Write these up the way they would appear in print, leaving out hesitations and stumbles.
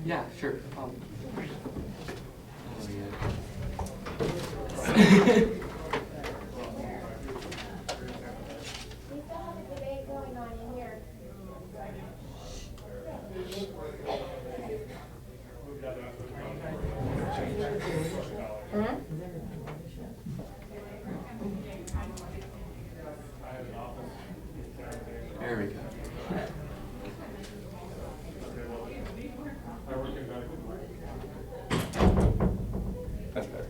Yeah, sure. Oh, yeah. There we go.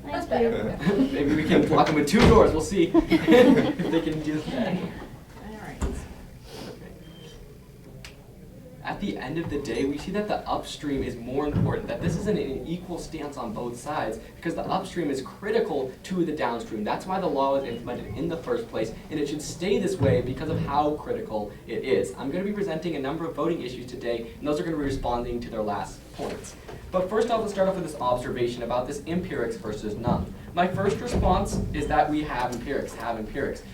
That's better. Maybe we can block them with 2 doors. We'll see if they can do that. At the end of the day, we see that the upstream is more important, that this isn't an equal stance on both sides, because the upstream is critical to the downstream. That's why the law was implemented in the first place, and it should stay this way because of how critical it is. I'm going to be presenting a number of voting issues today, and those are going to be responding to their last points. But first off, let's start off with this observation about this empirics versus none. My first response is that we have empirics.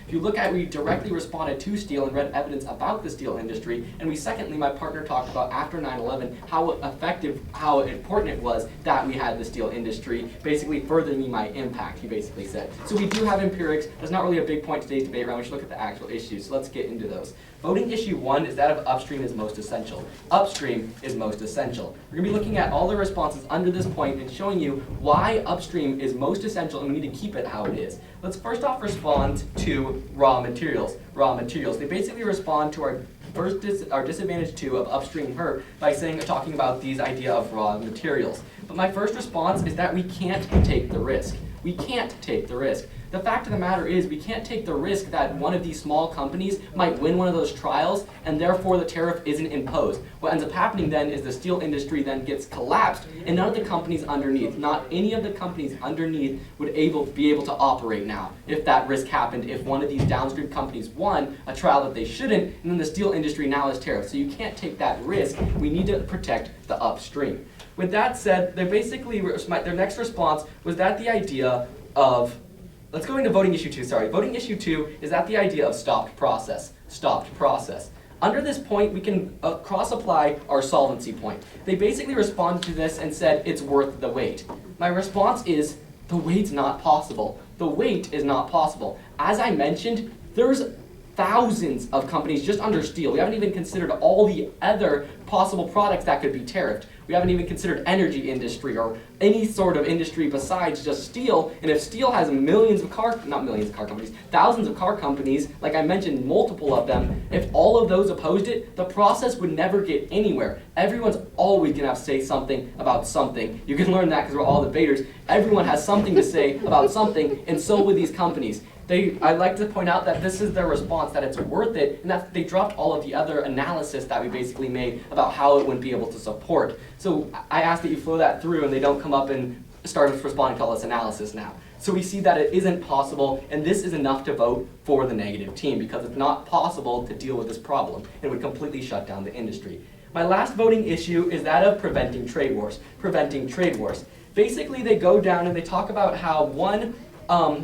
If you look at, we directly responded to steel and read evidence about the steel industry, and we secondly, my partner talked about after 9/11, how effective, how important it was that we had the steel industry, basically furthering my impact, he basically said. So we do have empirics. That's not really a big point in today's debate round. We should look at the actual issues. So let's get into those. Voting issue 1 is that of upstream is most essential. Upstream is most essential. We're going to be looking at all the responses under this point and showing you why upstream is most essential and we need to keep it how it is. Let's first off respond to raw materials. They basically respond to our disadvantage 2 of upstream HERP by talking about these idea of raw materials. But my first response is that we can't take the risk. We can't take the risk. The fact of the matter is we can't take the risk that one of these small companies might win one of those trials and therefore the tariff isn't imposed. What ends up happening then is the steel industry then gets collapsed and none of the companies underneath, not any of the companies underneath would be able to operate now if that risk happened, if one of these downstream companies won a trial that they shouldn't, and then the steel industry now is tariffed. So you can't take that risk. We need to protect the upstream. With that said, they basically, their next response was that the idea of, let's go into voting issue 2, sorry. Voting issue 2 is that the idea of stopped process. Under this point, we can cross-apply our solvency point. They basically responded to this and said it's worth the wait. My response is, the wait's not possible. The wait is not possible. As I mentioned, there's thousands of companies just under steel. We haven't even considered all the other possible products that could be tariffed. We haven't even considered energy industry or any sort of industry besides just steel. And if steel has thousands of car companies, like I mentioned, multiple of them, if all of those opposed it, the process would never get anywhere. Everyone's always going to have to say something about something. You can learn that because we're all debaters. Everyone has something to say about something, and so would these companies. I'd like to point out that this is their response, that it's worth it, and that they dropped all of the other analysis that we basically made about how it wouldn't be able to support. So I ask that you flow that through and they don't come up and start responding to all this analysis now. So we see that it isn't possible, and this is enough to vote for the negative team because it's not possible to deal with this problem. It would completely shut down the industry. My last voting issue is that of preventing trade wars. Basically, they go down and they talk about how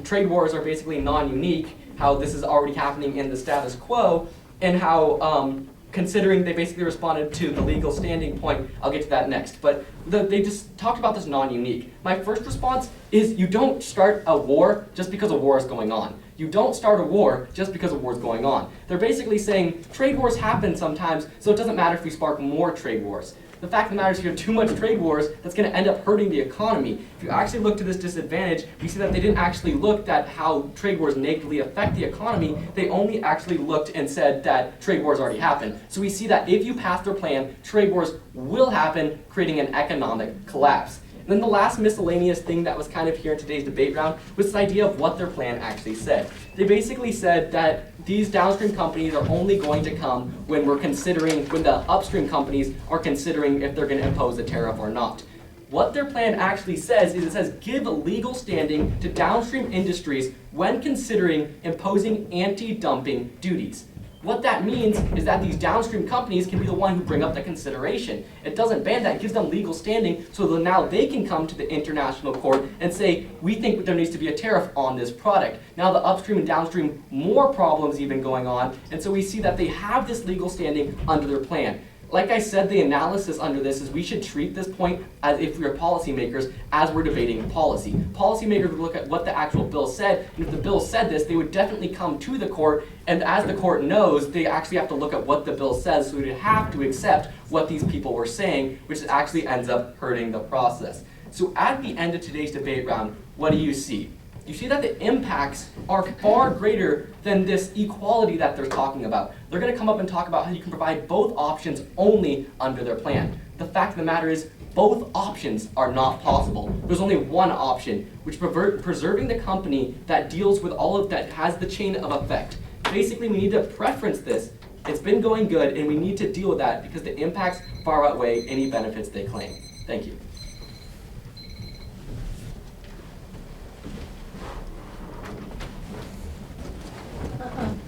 trade wars are basically non-unique, how this is already happening in the status quo, and how considering they basically responded to the legal standing point. I'll get to that next. But they just talked about this non-unique. My first response is you don't start a war just because a war is going on. You don't start a war just because a war is going on. They're basically saying trade wars happen sometimes, so it doesn't matter if we spark more trade wars. The fact of the matter is if you have too much trade wars, that's going to end up hurting the economy. If you actually look to this disadvantage, we see that they didn't actually look at how trade wars negatively affect the economy. They only actually looked and said that trade wars already happened. So we see that if you pass their plan, trade wars will happen, creating an economic collapse. And then the last miscellaneous thing that was kind of here in today's debate round was this idea of what their plan actually said. They basically said that these downstream companies are only going to come when the upstream companies are considering if they're going to impose a tariff or not. What their plan actually says is it says give legal standing to downstream industries when considering imposing anti-dumping duties. What that means is that these downstream companies can be the one who bring up the consideration. It doesn't ban that, it gives them legal standing so that now they can come to the international court and say, we think there needs to be a tariff on this product. Now the upstream and downstream, more problems even going on, and so we see that they have this legal standing under their plan. Like I said, the analysis under this is we should treat this point as if we are policymakers as we're debating policy. Policymakers would look at what the actual bill said, and if the bill said this, they would definitely come to the court, and as the court knows, they actually have to look at what the bill says, so we would have to accept what these people were saying, which actually ends up hurting the process. So at the end of today's debate round, what do you see? You see that the impacts are far greater than this equality that they're talking about. They're going to come up and talk about how you can provide both options only under their plan. The fact of the matter is, both options are not possible. There's only one option, which preserving the company that deals with all of that, has the chain of effect. Basically, we need to preference this. It's been going good, and we need to deal with that because the impacts far outweigh any benefits they claim. Thank you.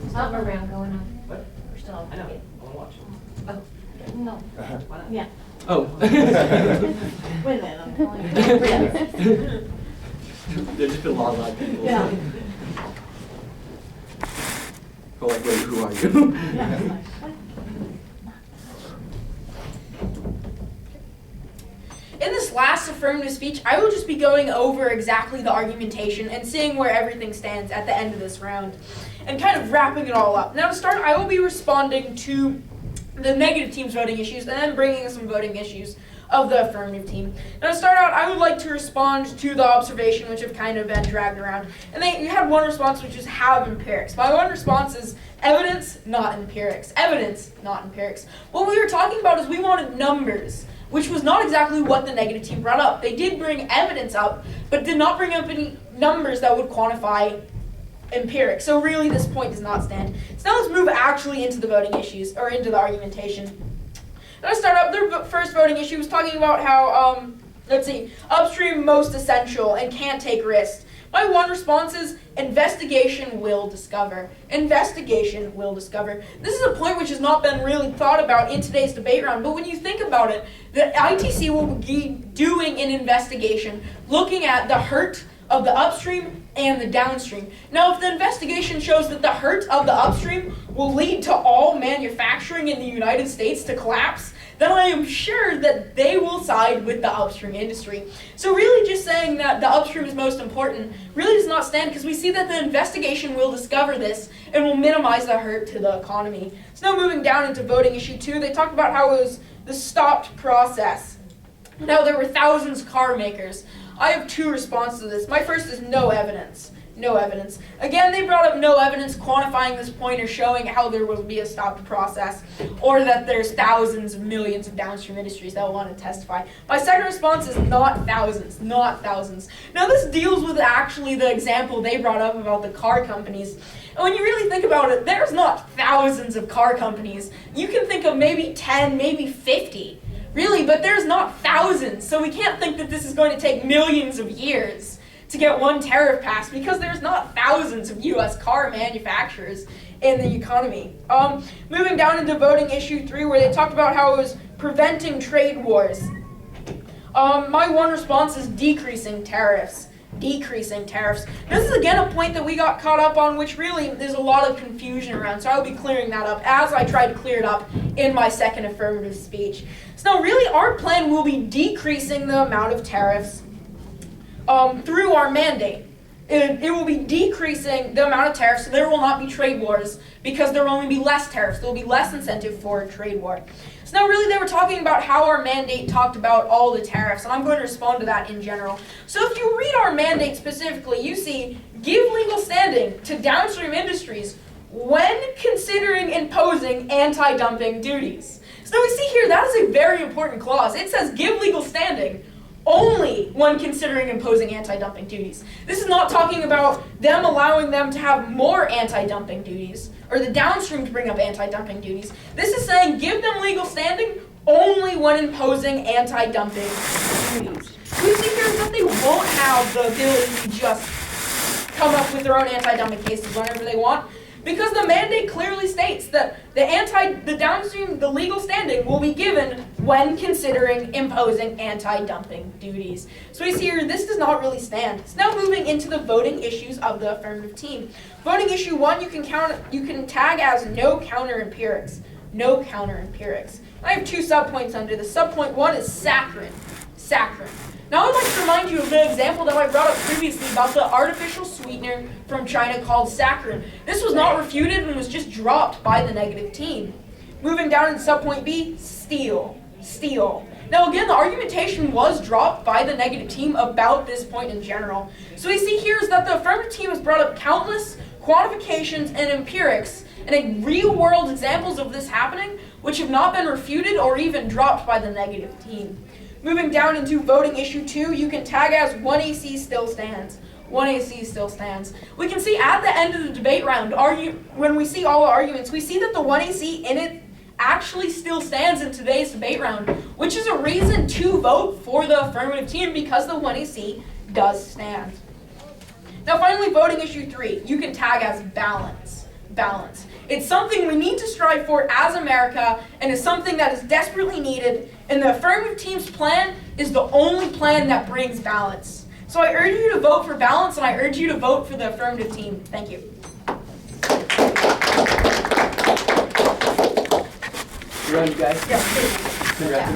Still have a round going on. What? We're still. I know. I want to watch. Oh, no. Why not? Yeah. Oh. Wait a minute, I'm calling you. There's just been a lot of people. Yeah. Go like, wait, who are you? Yeah, it's like, what? In this last affirmative speech, I will just be going over exactly the argumentation and seeing where everything stands at the end of this round and kind of wrapping it all up. Now to start, I will be responding to the negative team's voting issues and then bringing some voting issues of the affirmative team. Now to start out, I would like to respond to the observation which have kind of been dragged around. And you had one response which is have empirics. My one response is evidence, not empirics. Evidence, not empirics. What we were talking about is we wanted numbers, which was not exactly what the negative team brought up. They did bring evidence up, but did not bring up any numbers that would quantify empirics. So really this point does not stand. So now let's move actually into the voting issues, or into the argumentation. Let's start up. Their first voting issue was talking about how, upstream most essential and can't take risks. My one response is investigation will discover. Investigation will discover. This is a point which has not been really thought about in today's debate round, but when you think about it, the ITC will be doing an investigation looking at the hurt of the upstream and the downstream. Now, if the investigation shows that the hurt of the upstream will lead to all manufacturing in the United States to collapse, then I am sure that they will side with the upstream industry. So really just saying that the upstream is most important really does not stand, because we see that the investigation will discover this and will minimize the hurt to the economy. So now moving down into voting issue 2, they talked about how it was the stopped process. Now there were thousands of car makers. I have two responses to this. My first is no evidence. No evidence. Again, they brought up no evidence quantifying this point or showing how there will be a stopped process, or that there's thousands of millions of downstream industries that will want to testify. My second response is not thousands, not thousands. Now this deals with actually the example they brought up about the car companies. And when you really think about it, there's not thousands of car companies. You can think of maybe 10, maybe 50. Really, but there's not thousands, so we can't think that this is going to take millions of years to get one tariff passed, because there's not thousands of U.S. car manufacturers in the economy. Moving down into voting issue 3, where they talked about how it was preventing trade wars. My one response is decreasing tariffs. Decreasing tariffs. This is again a point that we got caught up on, which really there's a lot of confusion around, so I'll be clearing that up as I try to clear it up in my second affirmative speech. So now really our plan will be decreasing the amount of tariffs through our mandate. It will be decreasing the amount of tariffs, so there will not be trade wars, because there will only be less tariffs. There will be less incentive for a trade war. So now really they were talking about how our mandate talked about all the tariffs, and I'm going to respond to that in general. So if you read our mandate specifically, you see, give legal standing to downstream industries when considering imposing anti-dumping duties. So we see here, that is a very important clause. It says give legal standing only when considering imposing anti-dumping duties. This is not talking about them allowing them to have more anti-dumping duties, or the downstream to bring up anti-dumping duties. This is saying give them legal standing only when imposing anti-dumping duties. We see here that they won't have the ability to just come up with their own anti-dumping cases whenever they want, because the mandate clearly states that the downstream, the legal standing will be given when considering imposing anti-dumping duties. So we see here, this does not really stand. So now moving into the voting issues of the affirmative team. Voting issue 1, you can tag as no counter empirics. no counter-empirics. I have 2 subpoints under this. Subpoint 1 is saccharin. Saccharin. Now I'd like to remind you of the example that I brought up previously about the artificial sweetener from China called saccharin. This was not refuted and was just dropped by the negative team. Moving down into subpoint B, steel. Steel. Now again, the argumentation was dropped by the negative team about this point in general. So we see here is that the affirmative team has brought up countless quantifications and empirics and real-world examples of this happening, which have not been refuted or even dropped by the negative team. Moving down into voting issue 2, you can tag as 1AC still stands. 1AC still stands. We can see at the end of the debate round, when we see all the arguments, we see that the 1AC in it actually still stands in today's debate round, which is a reason to vote for the affirmative team because the 1AC does stand. Now finally, voting issue 3, you can tag as balance. Balance. It's something we need to strive for as America and is something that is desperately needed, and the affirmative team's plan is the only plan that brings balance. So I urge you to vote for balance, and I urge you to vote for the affirmative team. Thank you. You ready, guys? Yes, please. Congrats.